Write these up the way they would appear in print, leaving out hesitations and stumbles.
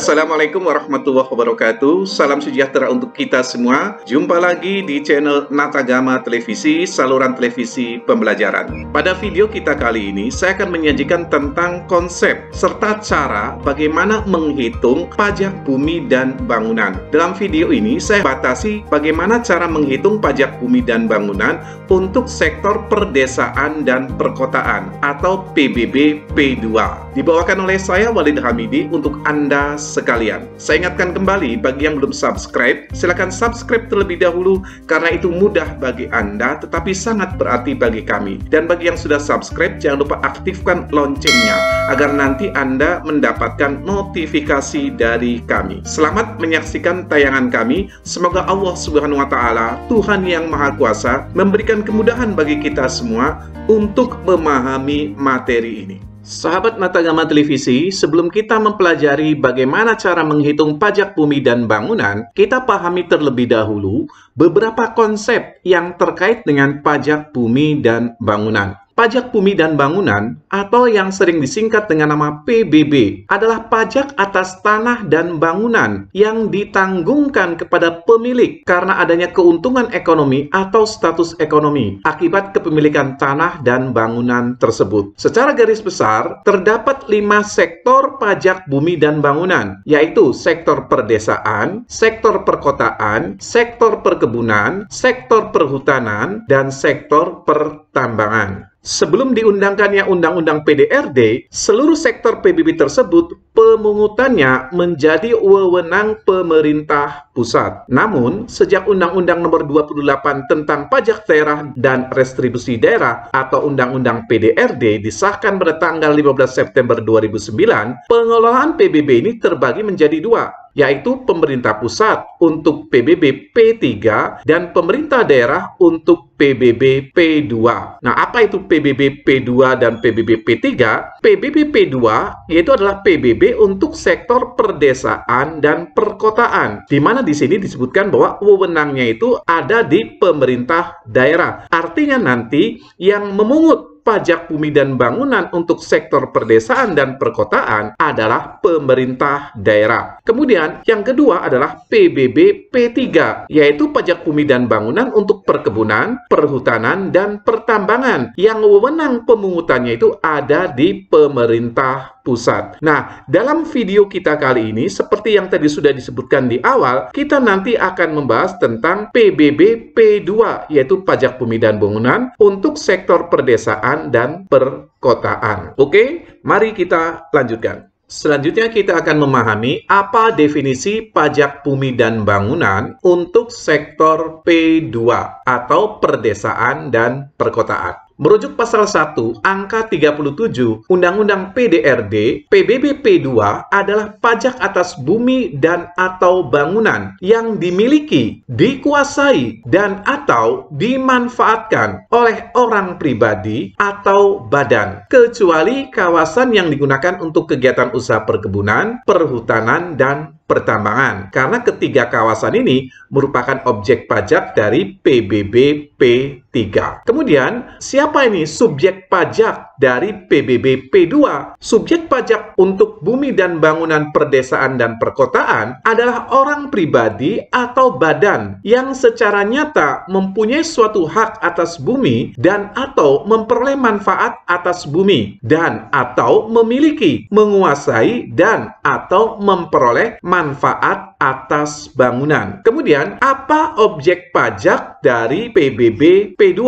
Assalamualaikum warahmatullahi wabarakatuh. Salam sejahtera untuk kita semua. Jumpa lagi di channel Natagama Televisi, saluran televisi pembelajaran. Pada video kita kali ini, saya akan menyajikan tentang konsep serta cara bagaimana menghitung pajak bumi dan bangunan. Dalam video ini, saya batasi bagaimana cara menghitung pajak bumi dan bangunan untuk sektor perdesaan dan perkotaan atau PBB P2. Dibawakan oleh saya, Walid Hamidi, untuk Anda sekalian. Saya ingatkan kembali, bagi yang belum subscribe, silakan subscribe terlebih dahulu karena itu mudah bagi Anda tetapi sangat berarti bagi kami. Dan bagi yang sudah subscribe, jangan lupa aktifkan loncengnya agar nanti Anda mendapatkan notifikasi dari kami. Selamat menyaksikan tayangan kami. Semoga Allah Subhanahu wa taala, Tuhan yang Maha Kuasa, memberikan kemudahan bagi kita semua untuk memahami materi ini. Sahabat Natagama Televisi, sebelum kita mempelajari bagaimana cara menghitung pajak bumi dan bangunan, kita pahami terlebih dahulu beberapa konsep yang terkait dengan pajak bumi dan bangunan. Pajak bumi dan bangunan, atau yang sering disingkat dengan nama PBB, adalah pajak atas tanah dan bangunan yang ditanggungkan kepada pemilik karena adanya keuntungan ekonomi atau status ekonomi akibat kepemilikan tanah dan bangunan tersebut. Secara garis besar, terdapat 5 sektor pajak bumi dan bangunan, yaitu sektor perdesaan, sektor perkotaan, sektor perkebunan, sektor perhutanan, dan sektor pertambangan. Sebelum diundangkannya Undang-Undang PDRD, seluruh sektor PBB tersebut pemungutannya menjadi wewenang pemerintah pusat. Namun, sejak Undang-Undang Nomor 28 tentang Pajak Daerah dan Restribusi Daerah atau Undang-Undang PDRD disahkan pada tanggal 15 September 2009, pengelolaan PBB ini terbagi menjadi 2, yaitu pemerintah pusat untuk PBB P3 dan pemerintah daerah untuk PBB P2. Nah, apa itu PBB P2 dan PBB P3? PBB P2 yaitu adalah PBB untuk sektor perdesaan dan perkotaan, di mana di sini disebutkan bahwa wewenangnya itu ada di pemerintah daerah. Artinya nanti yang memungut pajak bumi dan bangunan untuk sektor perdesaan dan perkotaan adalah pemerintah daerah. Kemudian yang kedua adalah PBB P3, yaitu pajak bumi dan bangunan untuk perkebunan, perhutanan, dan pertambangan, yang wewenang pemungutannya itu ada di pemerintah pusat. Nah, dalam video kita kali ini, seperti yang tadi sudah disebutkan di awal, kita nanti akan membahas tentang PBB P2, yaitu pajak bumi dan bangunan untuk sektor perdesaan dan perkotaan. Oke, mari kita lanjutkan. Selanjutnya kita akan memahami apa definisi pajak bumi dan bangunan untuk sektor P2 atau perdesaan dan perkotaan. Merujuk pasal 1 angka 37 Undang-Undang PDRD, PBB P2 adalah pajak atas bumi dan atau bangunan yang dimiliki, dikuasai, dan atau dimanfaatkan oleh orang pribadi atau badan, kecuali kawasan yang digunakan untuk kegiatan usaha perkebunan, perhutanan, dan pertambangan, karena ketiga kawasan ini merupakan objek pajak dari PBB P3. Kemudian, siapa ini subjek pajak dari PBB P2? Subjek pajak untuk bumi dan bangunan perdesaan dan perkotaan adalah orang pribadi atau badan yang secara nyata mempunyai suatu hak atas bumi dan atau memperoleh manfaat atas bumi dan atau memiliki, menguasai, dan atau memperoleh manfaat atas bangunan. Kemudian, apa objek pajak dari PBB P2?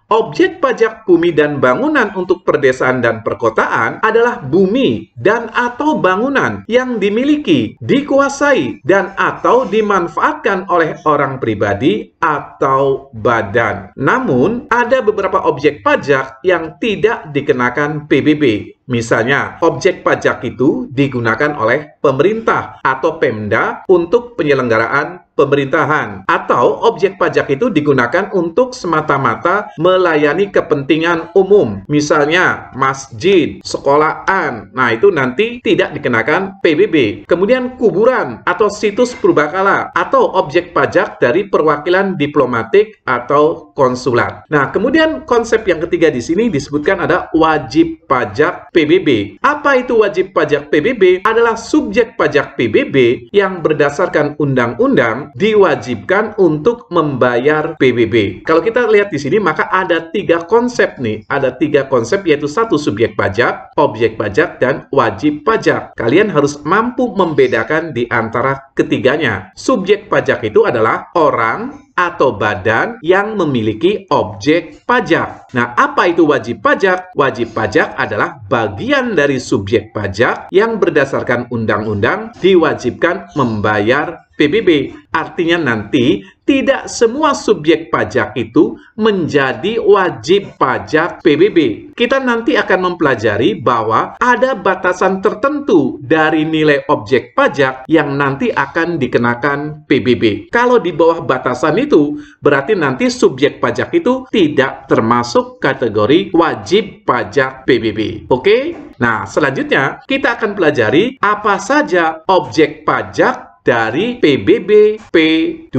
Objek pajak bumi dan bangunan untuk perdesaan dan perkotaan adalah bumi dan atau bangunan yang dimiliki, dikuasai, dan atau dimanfaatkan oleh orang pribadi atau badan. Namun, ada beberapa objek pajak yang tidak dikenakan PBB. Misalnya, objek pajak itu digunakan oleh pemerintah atau Pemda untuk penyelenggaraan pemerintahan, atau objek pajak itu digunakan untuk semata-mata melayani kepentingan umum, misalnya masjid, sekolahan. Nah, itu nanti tidak dikenakan PBB. Kemudian kuburan atau situs purbakala atau objek pajak dari perwakilan diplomatik atau konsulat. Nah, kemudian konsep yang ketiga di sini disebutkan ada wajib pajak PBB. Apa itu wajib pajak PBB? Adalah subjek pajak PBB yang berdasarkan undang-undang diwajibkan untuk membayar PBB. Kalau kita lihat di sini, maka ada tiga konsep nih. Ada tiga konsep, yaitu satu subjek pajak, objek pajak, dan wajib pajak. Kalian harus mampu membedakan di antara ketiganya. Subjek pajak itu adalah orang atau badan yang memiliki objek pajak. Nah, apa itu wajib pajak? Wajib pajak adalah bagian dari subjek pajak yang berdasarkan undang-undang diwajibkan membayar PBB. Artinya nanti tidak semua subjek pajak itu menjadi wajib pajak PBB. Kita nanti akan mempelajari bahwa ada batasan tertentu dari nilai objek pajak yang nanti akan dikenakan PBB. Kalau di bawah batasan itu, berarti nanti subjek pajak itu tidak termasuk kategori wajib pajak PBB. Oke? Nah, selanjutnya kita akan pelajari apa saja objek pajak dari PBB P2.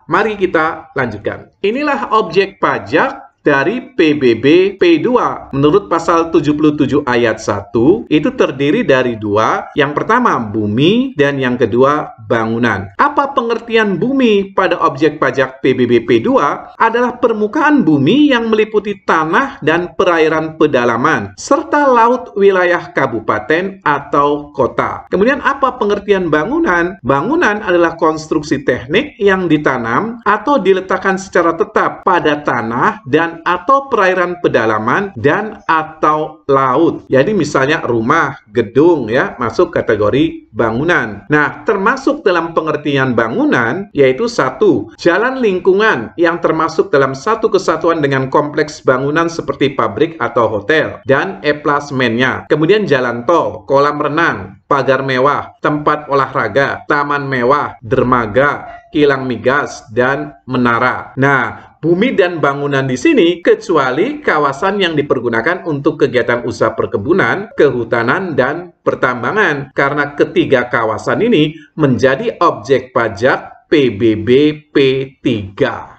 Mari kita lanjutkan. Inilah objek pajak dari PBB P2. Menurut pasal 77 ayat 1, itu terdiri dari dua. Yang pertama bumi dan yang kedua bangunan. Apa pengertian bumi pada objek pajak PBB P2? Adalah permukaan bumi yang meliputi tanah dan perairan pedalaman, serta laut wilayah kabupaten atau kota. Kemudian apa pengertian bangunan? Bangunan adalah konstruksi teknik yang ditanam atau diletakkan secara tetap pada tanah dan atau perairan pedalaman dan atau laut. Jadi misalnya rumah, gedung ya, masuk kategori bangunan. Nah, termasuk dalam pengertian bangunan yaitu satu, jalan lingkungan yang termasuk dalam satu kesatuan dengan kompleks bangunan seperti pabrik atau hotel dan eplasmennya. Kemudian jalan tol, kolam renang, pagar mewah, tempat olahraga, taman mewah, dermaga, kilang migas, dan menara. Nah, bumi dan bangunan di sini kecuali kawasan yang dipergunakan untuk kegiatan usaha perkebunan, kehutanan, dan pertambangan. Karena ketiga kawasan ini menjadi objek pajak PBB P3.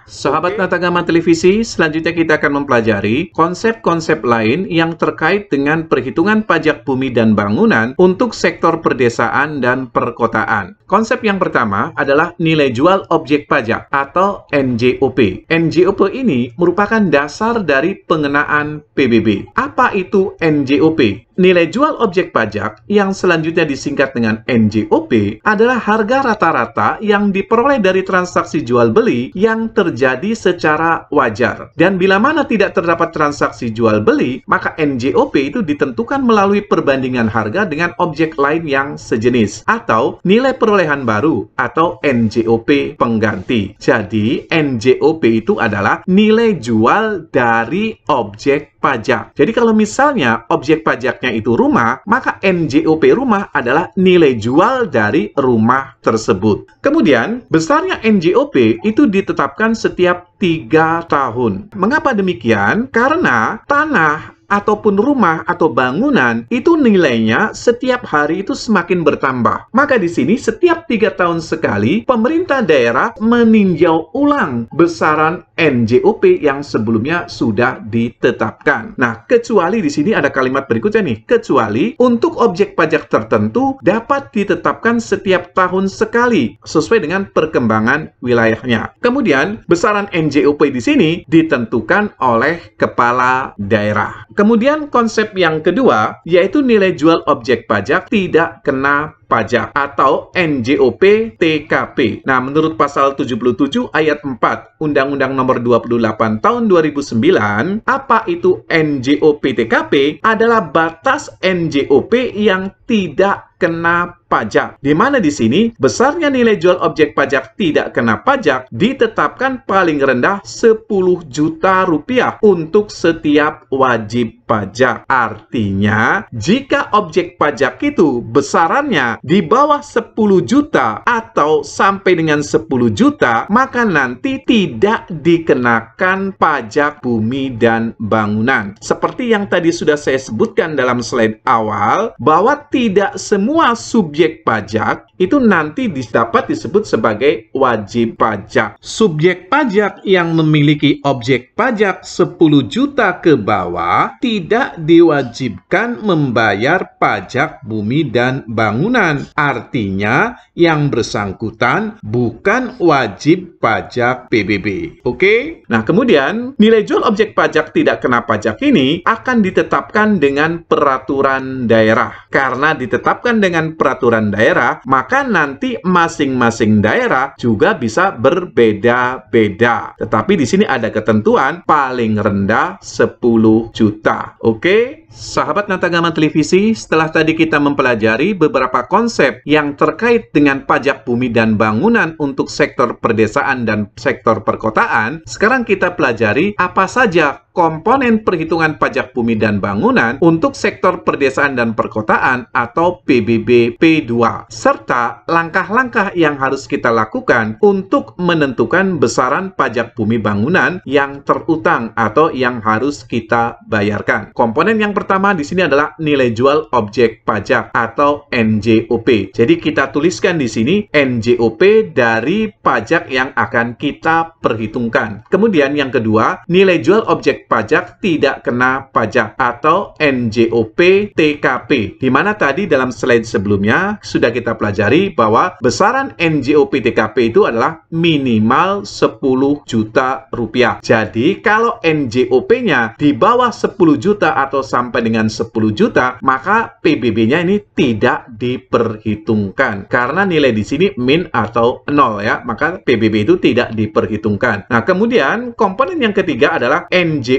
Sahabat Natagama Televisi, selanjutnya kita akan mempelajari konsep-konsep lain yang terkait dengan perhitungan pajak bumi dan bangunan untuk sektor perdesaan dan perkotaan. Konsep yang pertama adalah nilai jual objek pajak atau NJOP. NJOP ini merupakan dasar dari pengenaan PBB. Apa itu NJOP? Nilai jual objek pajak yang selanjutnya disingkat dengan NJOP adalah harga rata-rata yang diperoleh dari transaksi jual-beli yang terjadi secara wajar. Dan bila mana tidak terdapat transaksi jual-beli, maka NJOP itu ditentukan melalui perbandingan harga dengan objek lain yang sejenis, atau nilai perolehan baru, atau NJOP pengganti. Jadi, NJOP itu adalah nilai jual dari objek pajak. Jadi kalau misalnya objek pajaknya itu rumah, maka NJOP rumah adalah nilai jual dari rumah tersebut. Kemudian, besarnya NJOP itu ditetapkan setiap 3 tahun. Mengapa demikian? Karena tanah ataupun rumah atau bangunan itu nilainya setiap hari itu semakin bertambah. Maka di sini setiap 3 tahun sekali pemerintah daerah meninjau ulang besaran NJOP yang sebelumnya sudah ditetapkan. Nah, kecuali di sini ada kalimat berikutnya nih, kecuali untuk objek pajak tertentu dapat ditetapkan setiap tahun sekali sesuai dengan perkembangan wilayahnya. Kemudian besaran NJOP di sini ditentukan oleh kepala daerah. Kemudian konsep yang kedua yaitu nilai jual objek pajak tidak kena pajak atau NJOP TKP. Nah, menurut pasal 77 ayat 4 Undang-Undang Nomor 28 Tahun 2009, apa itu NJOP TKP? Adalah batas NJOP yang tidak kena pajak. Di mana di sini besarnya nilai jual objek pajak tidak kena pajak ditetapkan paling rendah 10 juta rupiah untuk setiap wajib pajak. Artinya, jika objek pajak itu besarannya di bawah 10 juta atau sampai dengan 10 juta, maka nanti tidak dikenakan pajak bumi dan bangunan. Seperti yang tadi sudah saya sebutkan dalam slide awal, bahwa tidak semua subjek pajak itu nanti dapat disebut sebagai wajib pajak. Subjek pajak yang memiliki objek pajak 10 juta ke bawah tidak diwajibkan membayar pajak bumi dan bangunan. Artinya, yang bersangkutan bukan wajib pajak PBB. Oke? Nah, kemudian nilai jual objek pajak tidak kena pajak ini akan ditetapkan dengan peraturan daerah. Karena ditetapkan dengan peraturan daerah, maka nanti masing-masing daerah juga bisa berbeda-beda. Tetapi di sini ada ketentuan paling rendah 10 juta. Oke? Sahabat Natagama Televisi, setelah tadi kita mempelajari beberapa konsep yang terkait dengan pajak bumi dan bangunan untuk sektor perdesaan dan sektor perkotaan, sekarang kita pelajari apa saja komponen perhitungan pajak bumi dan bangunan untuk sektor perdesaan dan perkotaan atau PBB P2, serta langkah-langkah yang harus kita lakukan untuk menentukan besaran pajak bumi bangunan yang terutang atau yang harus kita bayarkan. Komponen yang pertama di sini adalah nilai jual objek pajak atau NJOP. Jadi kita tuliskan di sini NJOP dari pajak yang akan kita perhitungkan. Kemudian yang kedua, nilai jual objek pajak tidak kena pajak atau NJOP TKP. Di mana tadi dalam slide sebelumnya sudah kita pelajari bahwa besaran NJOP TKP itu adalah minimal 10 juta rupiah. Jadi kalau NJOP-nya di bawah 10 juta atau sampai dengan 10 juta, maka PBB-nya ini tidak diperhitungkan. Karena nilai di sini min atau 0 ya, maka PBB itu tidak diperhitungkan. Nah, kemudian komponen yang ketiga adalah NJOP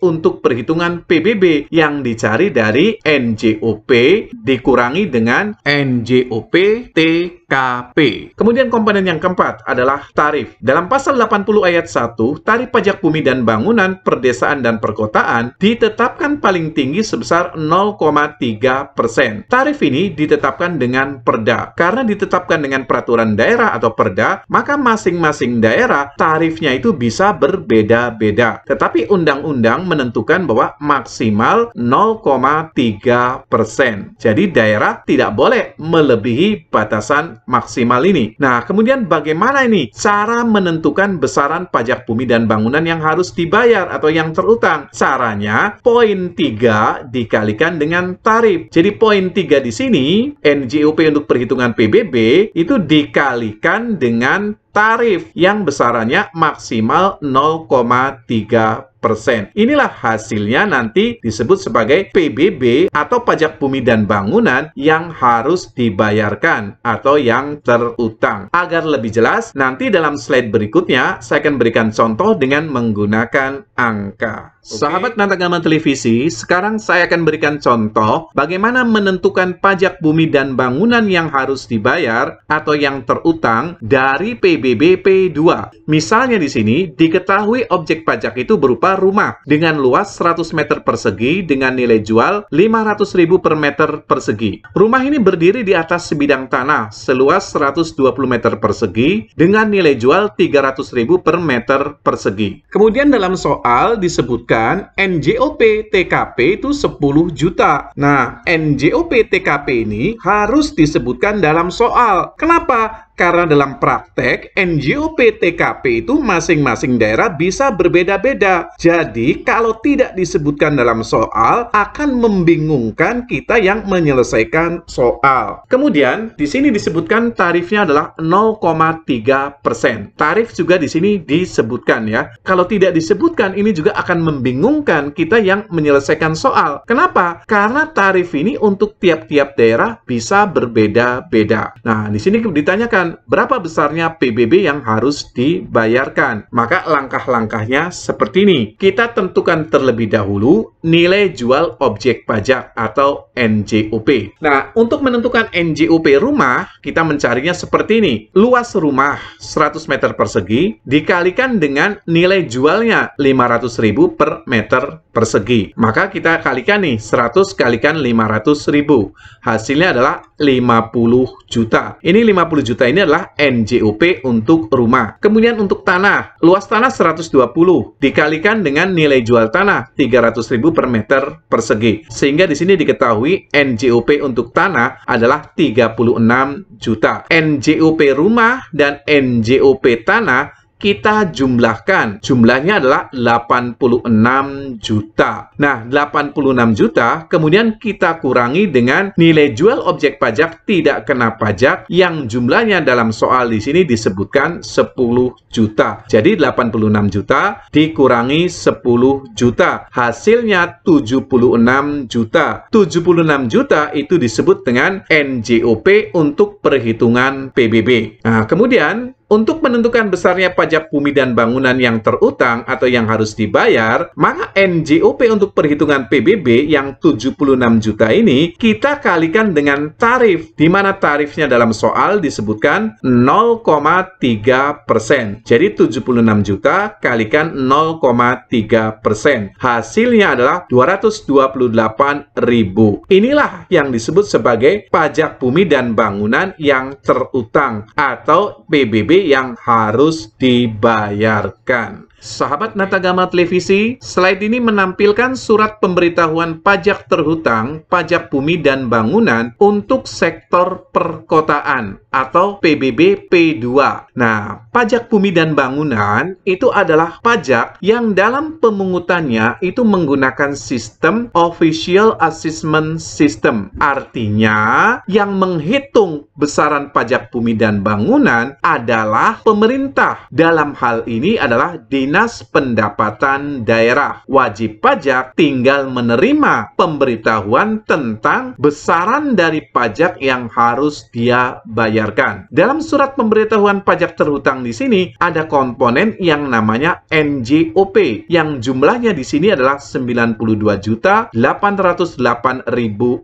untuk perhitungan PBB yang dicari dari NJOP dikurangi dengan NJOP TKP. Kemudian komponen yang keempat adalah tarif. Dalam pasal 80 ayat 1, tarif pajak bumi dan bangunan, perdesaan dan perkotaan ditetapkan paling tinggi sebesar 0,3%. Tarif ini ditetapkan dengan perda. Karena ditetapkan dengan peraturan daerah atau perda, maka masing-masing daerah tarifnya itu bisa berbeda-beda. Tetapi undang-undang menentukan bahwa maksimal 0,3%. Jadi daerah tidak boleh melebihi batasan maksimal ini. Nah, kemudian bagaimana ini cara menentukan besaran pajak bumi dan bangunan yang harus dibayar atau yang terutang? Caranya, poin 3 dikalikan dengan tarif. Jadi poin 3 di sini, NJOP untuk perhitungan PBB itu dikalikan dengan tarif yang besarannya maksimal 0,3%. Inilah hasilnya nanti disebut sebagai PBB atau pajak bumi dan bangunan yang harus dibayarkan atau yang terutang. Agar lebih jelas, nanti dalam slide berikutnya saya akan berikan contoh dengan menggunakan angka. Sahabat Natagama Televisi, sekarang saya akan berikan contoh bagaimana menentukan pajak bumi dan bangunan yang harus dibayar atau yang terutang dari PBB P2. Misalnya di sini diketahui objek pajak itu berupa rumah dengan luas 100 meter persegi dengan nilai jual 500.000 per meter persegi. Rumah ini berdiri di atas sebidang tanah seluas 120 meter persegi dengan nilai jual 300.000 per meter persegi. Kemudian dalam soal disebutkan NJOP TKP itu 10 juta. Nah, NJOP TKP ini harus disebutkan dalam soal. Kenapa? Karena dalam praktek, NJOP TKP itu masing-masing daerah bisa berbeda-beda. Jadi, kalau tidak disebutkan dalam soal, akan membingungkan kita yang menyelesaikan soal. Kemudian, di sini disebutkan tarifnya adalah 0,3%. Tarif juga di sini disebutkan ya. Kalau tidak disebutkan, ini juga akan membingungkan kita yang menyelesaikan soal. Kenapa? Karena tarif ini untuk tiap-tiap daerah bisa berbeda-beda. Nah, di sini ditanyakan, menentukan berapa besarnya PBB yang harus dibayarkan. Maka langkah-langkahnya seperti ini. Kita tentukan terlebih dahulu nilai jual objek pajak atau NJOP. Nah, untuk menentukan NJOP rumah, kita mencarinya seperti ini. Luas rumah 100 meter persegi dikalikan dengan nilai jualnya 500.000 per meter persegi. Maka kita kalikan nih, 100 kalikan 500.000. Hasilnya adalah 50 juta. Ini 50 juta ini adalah NJOP untuk rumah. Kemudian untuk tanah, luas tanah 120 dikalikan dengan nilai jual tanah 300.000 per meter persegi. Sehingga di sini diketahui NJOP untuk tanah adalah 36 juta. NJOP rumah dan NJOP tanah kita jumlahkan. Jumlahnya adalah 86 juta. Nah, 86 juta kemudian kita kurangi dengan nilai jual objek pajak tidak kena pajak yang jumlahnya dalam soal di sini disebutkan 10 juta. Jadi 86 juta dikurangi 10 juta. Hasilnya 76 juta. 76 juta itu disebut dengan NJOP untuk perhitungan PBB. Nah, kemudian untuk menentukan besarnya pajak bumi dan bangunan yang terutang atau yang harus dibayar, maka NJOP untuk perhitungan PBB yang 76 juta ini kita kalikan dengan tarif, di mana tarifnya dalam soal disebutkan 0,3%. Jadi 76 juta kalikan 0,3%. Hasilnya adalah 228.000. Inilah yang disebut sebagai pajak bumi dan bangunan yang terutang atau PBB yang harus dibayarkan. Sahabat Natagama Televisi, slide ini menampilkan surat pemberitahuan pajak terhutang, pajak bumi dan bangunan untuk sektor perkotaan atau PBB P2. Nah, pajak bumi dan bangunan itu adalah pajak yang dalam pemungutannya itu menggunakan sistem Official Assessment System. Artinya, yang menghitung besaran pajak bumi dan bangunan adalah pemerintah. Dalam hal ini adalah Dinas Pendapatan Daerah. Wajib pajak tinggal menerima pemberitahuan tentang besaran dari pajak yang harus dia bayarkan. Dalam surat pemberitahuan pajak terhutang di sini ada komponen yang namanya NJOP yang jumlahnya di sini adalah 92.808.000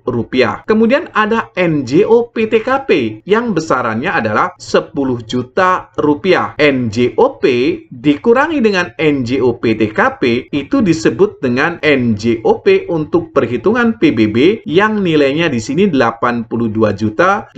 rupiah. Kemudian ada NJOP TKP yang besarannya adalah 10 juta rupiah. NJOP dikurangi dengan NJOP TKP itu disebut dengan NJOP untuk perhitungan PBB yang nilainya di sini 82.808.000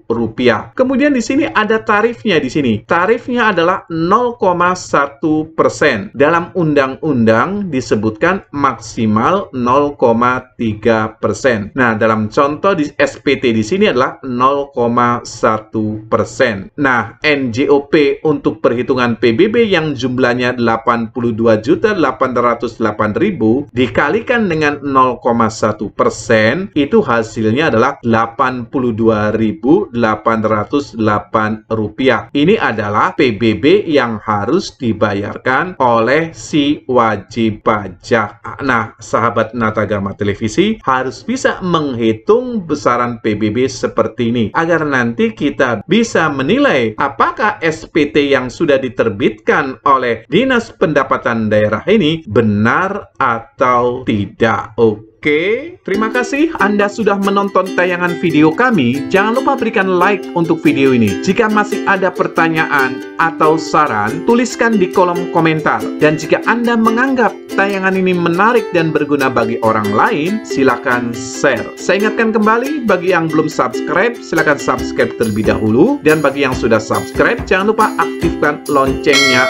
rupiah. Kemudian di sini ada tarifnya di sini. Tarifnya adalah 0,1%. Dalam undang-undang disebutkan maksimal 0,3%. Nah, dalam contoh di SPT di sini adalah 0,1%. Nah, NJOP untuk perhitungan PBB yang jumlahnya 82.808.000 dikalikan dengan 0,1% itu hasilnya adalah 82.808 rupiah. Ini adalah PBB yang harus dibayarkan oleh si wajib pajak. Nah, sahabat Natagama Televisi harus bisa menghitung besaran PBB seperti ini agar nanti kita bisa menilai apakah SPT yang sudah diterbitkan oleh Dinas Pendapatan Daerah ini benar atau tidak. Oke, terima kasih Anda sudah menonton tayangan video kami. Jangan lupa berikan like untuk video ini. Jika masih ada pertanyaan atau saran, tuliskan di kolom komentar. Dan jika Anda menganggap tayangan ini menarik dan berguna bagi orang lain, silakan share. Saya ingatkan kembali, bagi yang belum subscribe, silakan subscribe terlebih dahulu. Dan bagi yang sudah subscribe, jangan lupa aktifkan loncengnya.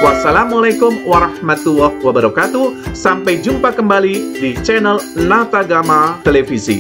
Wassalamualaikum warahmatullahi wabarakatuh. Sampai jumpa kembali di channel Natagama Televisi.